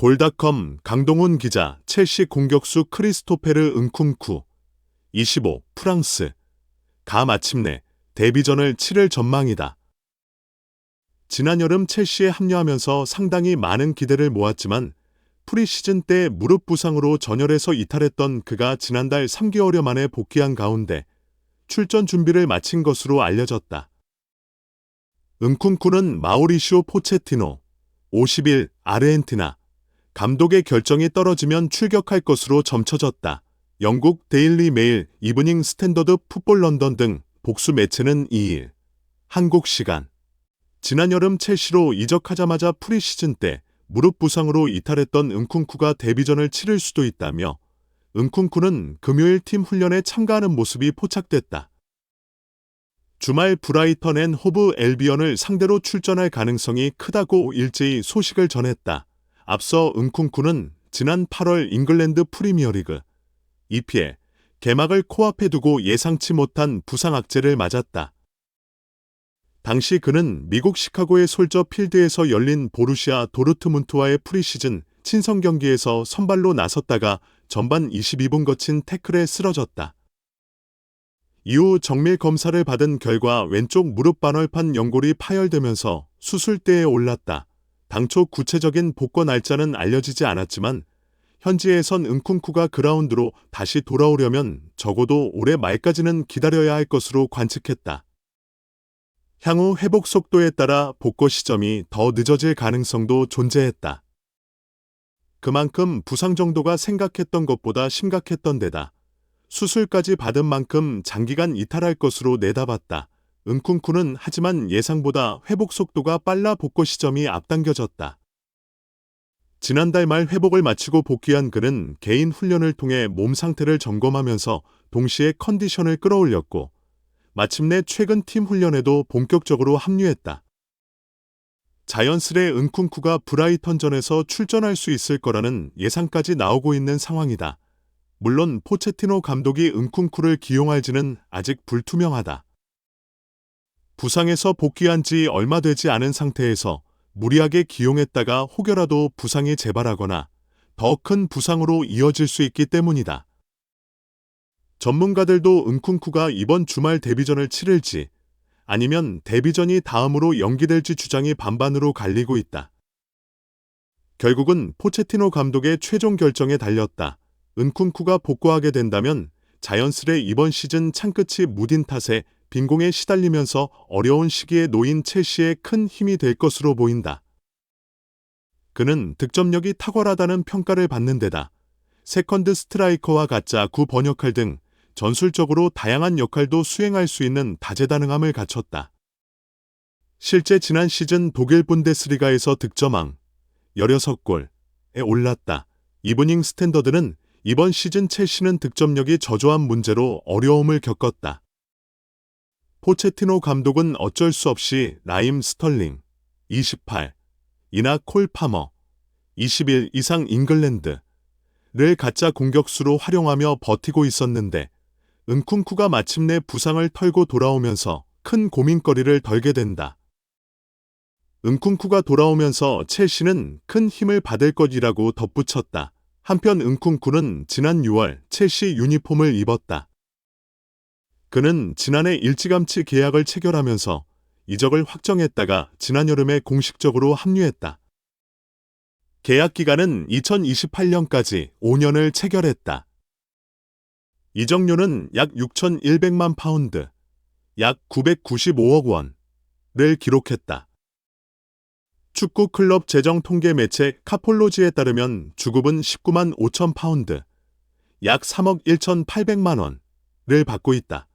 골닷컴 강동훈 기자, 첼시 공격수 크리스토페르 은쿵쿠 25, 프랑스 가 마침내 데뷔전을 치를 전망이다. 지난 여름 첼시에 합류하면서 상당히 많은 기대를 모았지만 프리시즌 때 무릎 부상으로 전열에서 이탈했던 그가 지난달 3개월여 만에 복귀한 가운데 출전 준비를 마친 것으로 알려졌다. 은쿵쿠는 마우리시오 포체티노 50일 아르헨티나 감독의 결정이 떨어지면 출격할 것으로 점쳐졌다. 영국 데일리 메일, 이브닝 스탠더드 풋볼 런던 등 복수 매체는 2일 한국 시간 지난 여름 첼시로 이적하자마자 프리시즌 때 무릎 부상으로 이탈했던 은쿵쿠가 데뷔전을 치를 수도 있다며 은쿵쿠는 금요일 팀 훈련에 참가하는 모습이 포착됐다. 주말 브라이턴 앤 호브 앨비언을 상대로 출전할 가능성이 크다고 일제히 소식을 전했다. 앞서 은쿵쿠는 지난 8월 잉글랜드 프리미어리그 EPL 개막을 코앞에 두고 예상치 못한 부상 악재를 맞았다. 당시 그는 미국 시카고의 솔저 필드에서 열린 보루시아 도르트문트와의 프리시즌 친선 경기에서 선발로 나섰다가 전반 22분 거친 태클에 쓰러졌다. 이후 정밀 검사를 받은 결과 왼쪽 무릎 반월판 연골이 파열되면서 수술대에 올랐다. 당초 구체적인 복권 날짜는 알려지지 않았지만 현지에선 은쿵쿠가 그라운드로 다시 돌아오려면 적어도 올해 말까지는 기다려야 할 것으로 관측했다. 향후 회복 속도에 따라 복구 시점이 더 늦어질 가능성도 존재했다. 그만큼 부상 정도가 생각했던 것보다 심각했던 데다 수술까지 받은 만큼 장기간 이탈할 것으로 내다봤다. 은쿵쿠는 하지만 예상보다 회복 속도가 빨라 복구 시점이 앞당겨졌다. 지난달 말 회복을 마치고 복귀한 그는 개인 훈련을 통해 몸 상태를 점검하면서 동시에 컨디션을 끌어올렸고 마침내 최근 팀 훈련에도 본격적으로 합류했다. 자연스레 은쿵쿠가 브라이턴전에서 출전할 수 있을 거라는 예상까지 나오고 있는 상황이다. 물론 포체티노 감독이 은쿵쿠를 기용할지는 아직 불투명하다. 부상에서 복귀한 지 얼마 되지 않은 상태에서 무리하게 기용했다가 혹여라도 부상이 재발하거나 더 큰 부상으로 이어질 수 있기 때문이다. 전문가들도 은쿵쿠가 이번 주말 데뷔전을 치를지 아니면 데뷔전이 다음으로 연기될지 주장이 반반으로 갈리고 있다. 결국은 포체티노 감독의 최종 결정에 달렸다. 은쿵쿠가 복구하게 된다면 자연스레 이번 시즌 창끝이 무딘 탓에 빈공에 시달리면서 어려운 시기에 놓인 첼시에 큰 힘이 될 것으로 보인다. 그는 득점력이 탁월하다는 평가를 받는 데다 세컨드 스트라이커와 같자 구 번역할 등 전술적으로 다양한 역할도 수행할 수 있는 다재다능함을 갖췄다. 실제 지난 시즌 독일 분데스리가에서 득점왕 16골에 올랐다. 이브닝 스탠더드는 이번 시즌 첼시는 득점력이 저조한 문제로 어려움을 겪었다. 포체티노 감독은 어쩔 수 없이 라임 스털링 28, 이나 콜 파머 21 이상 잉글랜드를 가짜 공격수로 활용하며 버티고 있었는데 은쿵쿠가 마침내 부상을 털고 돌아오면서 큰 고민거리를 덜게 된다. 은쿵쿠가 돌아오면서 첼시는 큰 힘을 받을 것이라고 덧붙였다. 한편 은쿵쿠는 지난 6월 첼시 유니폼을 입었다. 그는 지난해 일찌감치 계약을 체결하면서 이적을 확정했다가 지난 여름에 공식적으로 합류했다. 계약 기간은 2028년까지 5년을 체결했다. 이적료는 약 6,100만 파운드, 약 995억 원을 기록했다. 축구 클럽 재정 통계 매체 카폴로지에 따르면 주급은 19만 5천 파운드, 약 3억 1,800만 원을 받고 있다.